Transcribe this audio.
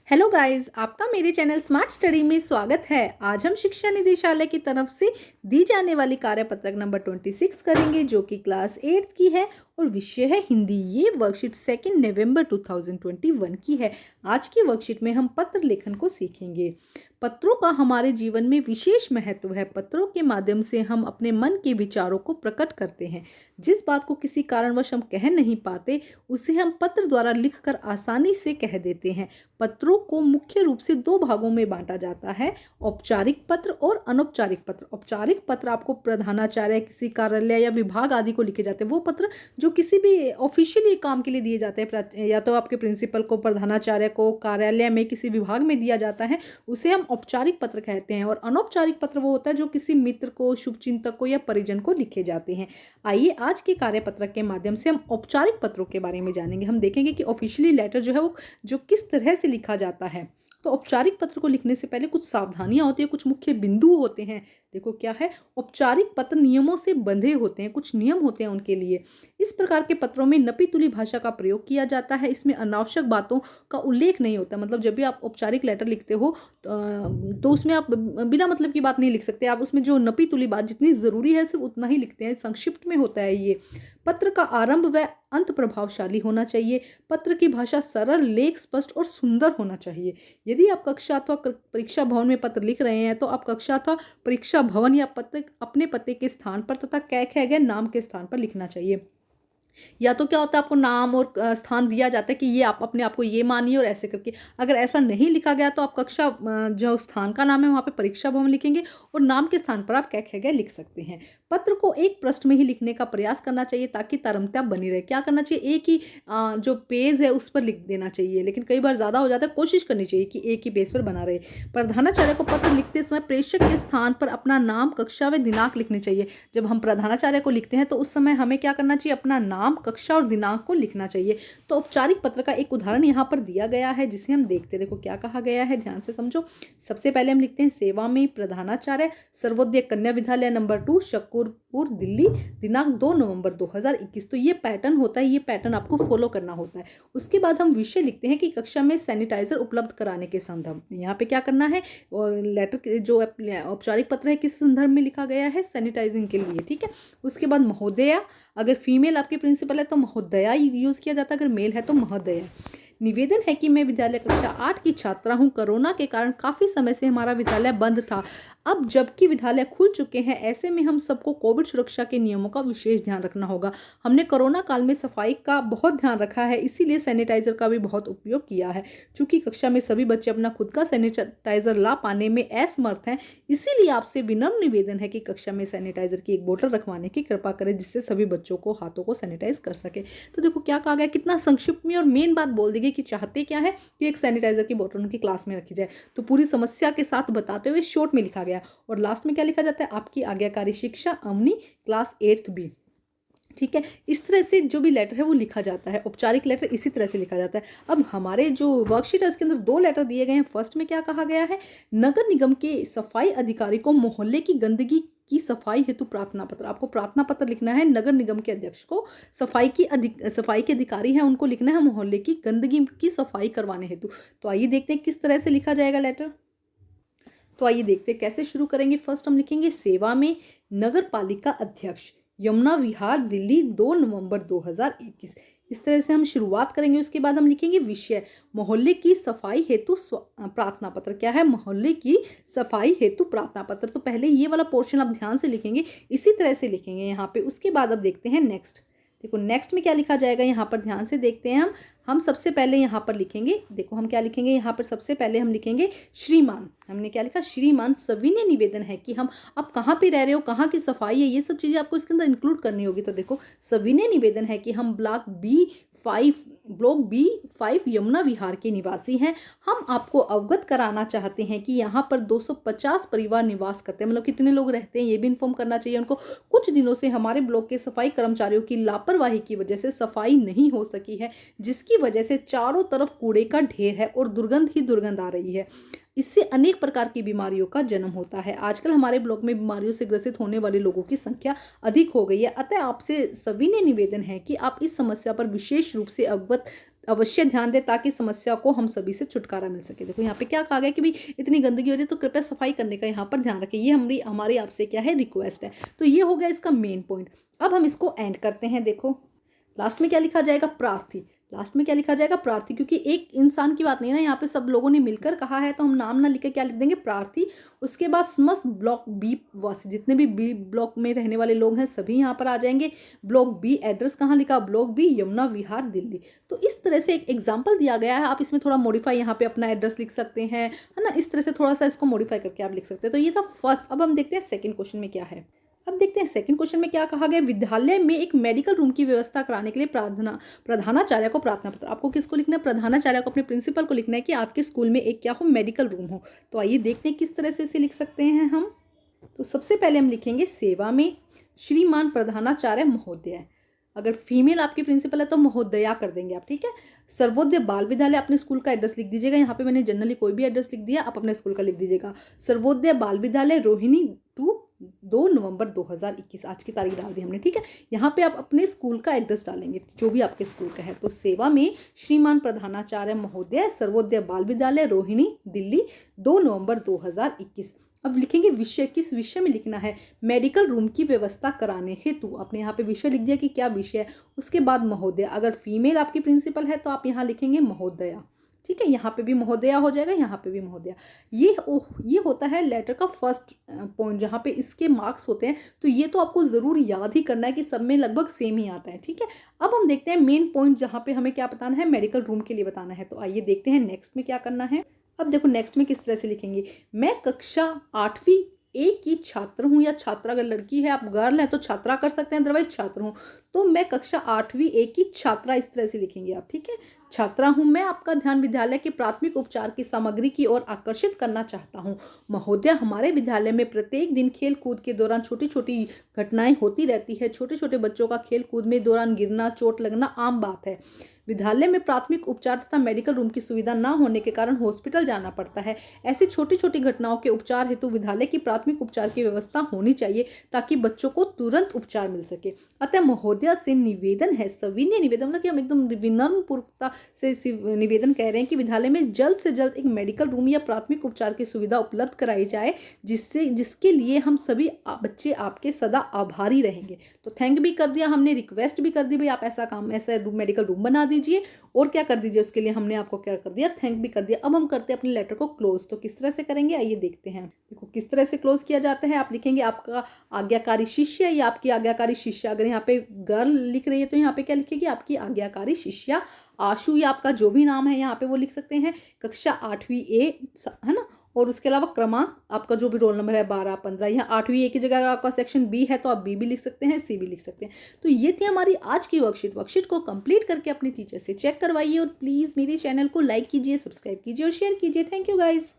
Hello guys, आपका मेरे channel smart study में स्वागत है। आज हम शिक्षा निदेशालय की तरफ से दी जाने वाली कार्यपत्रक नंबर 26 करेंगे, जो कि क्लास 8 की है और विषय है हिंदी। ये वर्कशीट 2 नवंबर 2021 की है। आज की वर्कशीट में हम पत्र लेखन को सीखेंगे। पत्रों का हमारे जीवन में विशेष महत्व है। पत्रों के माध्यम से हम अपने मन के विचारों को प्रकट करते हैं। जिस बात को किसी कारणवश हम कह नहीं पाते, उसे हम पत्र द्वारा लिखकर आसानी से कह देते हैं। पत्रों को मुख्य रूप से दो भागों में बांटा जाता है, औपचारिक पत्र और अनौपचारिक पत्र। औपचारिक पत्र आपको प्रधानाचार्य, किसी कार्यालय या विभाग आदि को लिखे जाते हैं। वो पत्र जो किसी भी ऑफिशियली काम के लिए दिए जाते हैं, या तो आपके प्रिंसिपल को, प्रधानाचार्य को, कार्यालय में किसी विभाग में दिया जाता है, उसे हम औपचारिक पत्र कहते हैं। और अनौपचारिक पत्र वो होता है जो किसी मित्र को, शुभचिंतक को या परिजन को लिखे जाते हैं। आइए आज के कार्यपत्रक के माध्यम से हम औपचारिक पत्रों के बारे में जानेंगे। हम देखेंगे कि ऑफिशियली लेटर जो है वो जो किस तरह से लिखा जाता है। तो औपचारिक पत्र को लिखने से पहले कुछ सावधानियां होती है, कुछ मुख्य बिंदु होते हैं। देखो क्या है, औपचारिक पत्र नियमों से बंधे होते हैं, कुछ नियम होते हैं उनके लिए। इस प्रकार के पत्रों में नपी तुली भाषा का प्रयोग किया जाता है। इसमें अनावश्यक बातों का उल्लेख नहीं होता। मतलब जब भी आप औपचारिक लेटर लिखते हो तो उसमें आप बिना मतलब की बात नहीं लिख सकते। आप उसमें जो नपी तुली बात जितनी ज़रूरी है सिर्फ उतना ही लिखते हैं। संक्षिप्त में होता है ये। पत्र का आरंभ व अंत प्रभावशाली होना चाहिए। पत्र की भाषा सरल, लेख स्पष्ट और सुंदर होना चाहिए। यदि आप कक्षा अथवा परीक्षा भवन में पत्र लिख रहे हैं तो आप कक्षा अथवा परीक्षा भवन या पत्र अपने पते के स्थान पर तथा कहे गए नाम के स्थान पर लिखना चाहिए। या तो क्या होता है, आपको नाम और स्थान दिया जाता है कि ये आप अपने आप को ये मानिए और ऐसे करके। अगर ऐसा नहीं लिखा गया तो आप कक्षा जो स्थान का नाम है वहाँ पे परीक्षा भवन लिखेंगे और नाम के स्थान पर आप कह गए लिख सकते हैं। पत्र को एक पृष्ठ में ही लिखने का प्रयास करना चाहिए ताकि तारतम्य बनी रहे। क्या करना चाहिए, एक ही जो पेज है उस पर लिख देना चाहिए, लेकिन कई बार ज़्यादा हो जाता है। कोशिश करनी चाहिए कि एक ही पेज पर बना रहे। प्रधानाचार्य को पत्र लिखते समय प्रेषक के स्थान पर अपना नाम, कक्षा व दिनांक लिखने चाहिए। जब हम प्रधानाचार्य को लिखते हैं तो उस समय हमें क्या करना चाहिए, अपना नाम, कक्षा और दिनांक को लिखना चाहिए। तो औपचारिक पत्र का एक उदाहरण यहाँ पर दिया गया है जिसे हम देखते हैं। देखो क्या कहा गया है, ध्यान से समझो। सबसे पहले हम लिखते हैं सेवा में प्रधानाचार्य, सर्वोदय कन्या विद्यालय नंबर 2, शकूरपुर, दिल्ली, दिनांक 2 नवंबर 2021। तो ये पैटर्न होता है, ये पैटर्न आपको फॉलो करना होता है। उसके बाद हम विषय लिखते हैं कि कक्षा में सैनिटाइजर उपलब्ध कराने के संदर्भ में। यहाँ पे क्या करना है, लेटर जो औपचारिक पत्र है किस संदर्भ में लिखा गया है, सैनिटाइजिंग के लिए। ठीक है। उसके बाद महोदया, अगर फीमेल आपकी प्रिंसिपल है तो महोदया यूज किया जाता है, अगर मेल है तो महोदय। निवेदन है कि मैं विद्यालय कक्षा 8 की छात्रा हूं। कोरोना के कारण काफी समय से हमारा विद्यालय बंद था। अब जबकि विद्यालय खुल चुके हैं, ऐसे में हम सबको कोविड सुरक्षा के नियमों का विशेष ध्यान रखना होगा। हमने कोरोना काल में सफाई का बहुत ध्यान रखा है, इसीलिए सैनिटाइजर का भी बहुत उपयोग किया है। चूंकि कक्षा में सभी बच्चे अपना खुद का सैनिटाइजर ला पाने में असमर्थ हैं, इसीलिए आपसे विनम्र निवेदन है कि कक्षा में सैनिटाइजर की एक बोतल रखवाने की कृपा करें, जिससे सभी बच्चों को हाथों को सैनिटाइज कर सके। तो देखो क्या कहा गया, कितना संक्षिप्त में और मेन बात बोल दी गई कि चाहते क्या है कि एक सैनिटाइजर की बोतल उनकी क्लास में रखी जाए। तो पूरी समस्या के साथ बताते हुए शॉर्ट में लिखा गया। और लास्ट में क्या लिखा जाता है, आपकी आज्ञाकारी शिक्षा, अवनी, क्लास 8th बी। ठीक है। इस तरह से जो भी लेटर है वो लिखा जाता है। औपचारिक लेटर इसी तरह से लिखा जाता है। अब हमारे जो वर्कशीट है उसके अंदर 2 लेटर दिए गए हैं। फर्स्ट में क्या कहा गया है, नगर निगम के सफाई अधिकारी को मोहल्ले की गंदगी की सफाई हेतु प्रार्थना पत्र। आपको प्रार्थना पत्र लिखना है नगर निगम के अध्यक्ष को। सफाई के अधिकारी हैं उनको लिखना है मोहल्ले की गंदगी की सफाई करवाने हेतु। तो आइए देखते हैं किस तरह से लिखा जाएगा लेटर। तो आइए देखते हैं कैसे शुरू करेंगे। फर्स्ट हम लिखेंगे सेवा में नगर पालिका अध्यक्ष, यमुना विहार, दिल्ली, 2 नवंबर 2021। इस तरह से हम शुरुआत करेंगे। उसके बाद हम लिखेंगे विषय, मोहल्ले की सफाई हेतु प्रार्थना पत्र। क्या है, मोहल्ले की सफाई हेतु प्रार्थना पत्र। तो पहले ये वाला पोर्शन आप ध्यान से लिखेंगे, इसी तरह से लिखेंगे यहाँ पे। उसके बाद अब देखते हैं नेक्स्ट। देखो नेक्स्ट में क्या लिखा जाएगा, यहाँ पर ध्यान से देखते हैं हम सबसे पहले यहाँ पर लिखेंगे। देखो हम क्या लिखेंगे, यहाँ पर सबसे पहले हम लिखेंगे श्रीमान। हमने क्या लिखा, श्रीमान, सविनय निवेदन है कि हम अब कहाँ पे रह रहे हो, कहाँ की सफाई है, ये सब चीज़ें आपको इसके अंदर इंक्लूड करनी होगी। तो देखो सविनय निवेदन है कि हम ब्लॉक B5 यमुना विहार के निवासी हैं। हम आपको अवगत कराना चाहते हैं कि यहाँ पर 250 परिवार निवास करते हैं। मतलब कितने लोग रहते हैं ये भी इन्फॉर्म करना चाहिए उनको। कुछ दिनों से हमारे ब्लॉक के सफाई कर्मचारियों की लापरवाही की वजह से सफाई नहीं हो सकी है, जिसकी वजह से चारों तरफ कूड़े का ढेर है और दुर्गंध ही दुर्गंध आ रही है। इससे अनेक प्रकार की बीमारियों का जन्म होता है। आजकल हमारे ब्लॉक में बीमारियों से ग्रसित होने वाले लोगों की संख्या अधिक हो गई है। अतः आपसे सविनय निवेदन है कि आप इस समस्या पर विशेष रूप से अवश्य ध्यान दें ताकि समस्या को हम सभी से छुटकारा मिल सके। देखो यहाँ पे क्या कहा गया कि भाई इतनी गंदगी हो रही है तो कृपया सफाई करने का यहाँ पर ध्यान रखें। ये हमारी आपसे क्या है, रिक्वेस्ट है। तो ये हो गया इसका मेन पॉइंट। अब हम इसको एंड करते हैं। देखो लास्ट में क्या लिखा जाएगा, प्रार्थी। लास्ट में क्या लिखा जाएगा, प्रार्थी, क्योंकि एक इंसान की बात नहीं है ना, यहाँ पे सब लोगों ने मिलकर कहा है तो हम नाम ना लिख के क्या लिख देंगे, प्रार्थी। उसके बाद समस्त ब्लॉक बी वासी, जितने भी बी ब्लॉक में रहने वाले लोग हैं सभी यहाँ पर आ जाएंगे। ब्लॉक बी, एड्रेस कहाँ लिखा, ब्लॉक बी, यमुना विहार, दिल्ली। तो इस तरह से एक एग्जाम्पल दिया गया है। आप इसमें थोड़ा मॉडिफाई, यहाँ पे अपना एड्रेस लिख सकते हैं, है ना, इस तरह से थोड़ा सा इसको मॉडिफाई करके आप लिख सकते हैं। तो ये था फर्स्ट। अब हम देखते हैं सेकेंड क्वेश्चन में क्या है। अब देखते हैं सेकंड क्वेश्चन में क्या कहा गया, विद्यालय में एक मेडिकल रूम की व्यवस्था कराने के लिए प्रधानाचार्य को प्रार्थना पत्र। आपको किसको लिखना है, प्रधानाचार्य को, अपने प्रिंसिपल को लिखना है कि आपके स्कूल में एक क्या हो, मेडिकल रूम हो। तो आइए देखते हैं किस तरह से इसे लिख सकते हैं हम। तो सबसे पहले हम लिखेंगे सेवा में श्रीमान प्रधानाचार्य महोदय। अगर फीमेल आपकी प्रिंसिपल है तो महोदया कर देंगे आप, ठीक है। सर्वोदय बाल विद्यालय, अपने स्कूल का एड्रेस लिख दीजिएगा। यहाँ पे मैंने जनरली कोई भी एड्रेस लिख दिया, आप अपने स्कूल का लिख दीजिएगा। सर्वोदय बाल विद्यालय, रोहिणी 2 नवंबर 2021, आज की तारीख डाल दी हमने, ठीक है। यहाँ पे आप अपने स्कूल का एड्रेस डालेंगे जो भी आपके स्कूल का है। तो सेवा में श्रीमान प्रधानाचार्य महोदय, सर्वोदय बाल विद्यालय, रोहिणी, दिल्ली, 2 नवंबर 2021। अब लिखेंगे विषय, किस विषय में लिखना है, मेडिकल रूम की व्यवस्था कराने हेतु। आपने यहाँ पे विषय लिख दिया कि क्या विषय है। उसके बाद महोदय, अगर फीमेल आपकी प्रिंसिपल है तो आप यहाँ लिखेंगे महोदया, ठीक है। यहाँ पे भी महोदया हो जाएगा, यहाँ पे भी महोदया। ये होता है लेटर का फर्स्ट पॉइंट, जहाँ पे इसके मार्क्स होते हैं। तो ये तो आपको ज़रूर याद ही करना है कि सब में लगभग सेम ही आता है, ठीक है। अब हम देखते हैं मेन पॉइंट, जहाँ पे हमें क्या बताना है, मेडिकल रूम के लिए बताना है। तो आइए देखते हैं नेक्स्ट में क्या करना है। अब देखो नेक्स्ट में किस तरह से लिखेंगे, मैं कक्षा 8वीं ए की छात्र हूँ या छात्रा। अगर लड़की है, आप गर्ल है तो छात्रा कर सकते हैं, अदरवाइज छात्र हूँ। तो मैं कक्षा 8वीं ए की छात्रा, इस तरह से लिखेंगे आप, ठीक है। छात्रा हूँ मैं, आपका ध्यान विद्यालय के प्राथमिक उपचार की सामग्री की ओर आकर्षित करना चाहता हूँ। महोदय, हमारे विद्यालय में प्रत्येक दिन खेल कूद के दौरान छोटी छोटी घटनाएं होती रहती है। छोटे छोटे बच्चों का खेल कूद में दौरान गिरना, चोट लगना आम बात है। विद्यालय में प्राथमिक उपचार तथा मेडिकल रूम की सुविधा न होने के कारण हॉस्पिटल जाना पड़ता है। ऐसी छोटी छोटी घटनाओं के उपचार हेतु विद्यालय की प्राथमिक उपचार की व्यवस्था होनी चाहिए ताकि बच्चों को तुरंत उपचार मिल सके। अतः महोदया से निवेदन है, सविनय निवेदन, मतलब कि हम एकदम विनम्र पूर्वकता से निवेदन कह रहे हैं कि विद्यालय में जल्द से जल्द एक मेडिकल रूम या प्राथमिक उपचार की सुविधा उपलब्ध कराई जाए, जिसके लिए हम सभी बच्चे आपके सदा आभारी रहेंगे। तो थैंक भी कर दिया हमने, रिक्वेस्ट भी कर दी, भाई आप ऐसा मेडिकल रूम बना दीजिए, और क्या कर दीजिए उसके लिए हमने आपको क्या कर दिया, थैंक भी कर दिया। अब हम करते हैं अपने लेटर को क्लोज। तो किस तरह से करेंगे आइए देखते हैं। देखो किस तरह से क्लोज किया जाता है। आप लिखेंगे आपका आज्ञाकारी शिष्य या आपकी आज्ञाकारी शिष्या। अगर यहाँ पे गर्ल लिख रही है तो यहाँ पे क्या लिखेगी, आपकी आज्ञाकारी शिष्या। आशु या आपका जो भी नाम है यहाँ पे वो लिख सकते हैं। कक्षा 8वीं ए, है ना, और उसके अलावा क्रमांक आपका जो भी रोल नंबर है 12, 15, यहाँ 8वीं ए की जगह अगर आपका सेक्शन बी है तो आप बी भी लिख सकते हैं, सी भी लिख सकते हैं। तो ये थी हमारी आज की वर्कशीट को कंप्लीट करके अपने टीचर से चेक करवाइए, और प्लीज़ मेरे चैनल को लाइक कीजिए, सब्सक्राइब कीजिए और शेयर कीजिए। Thank you guys.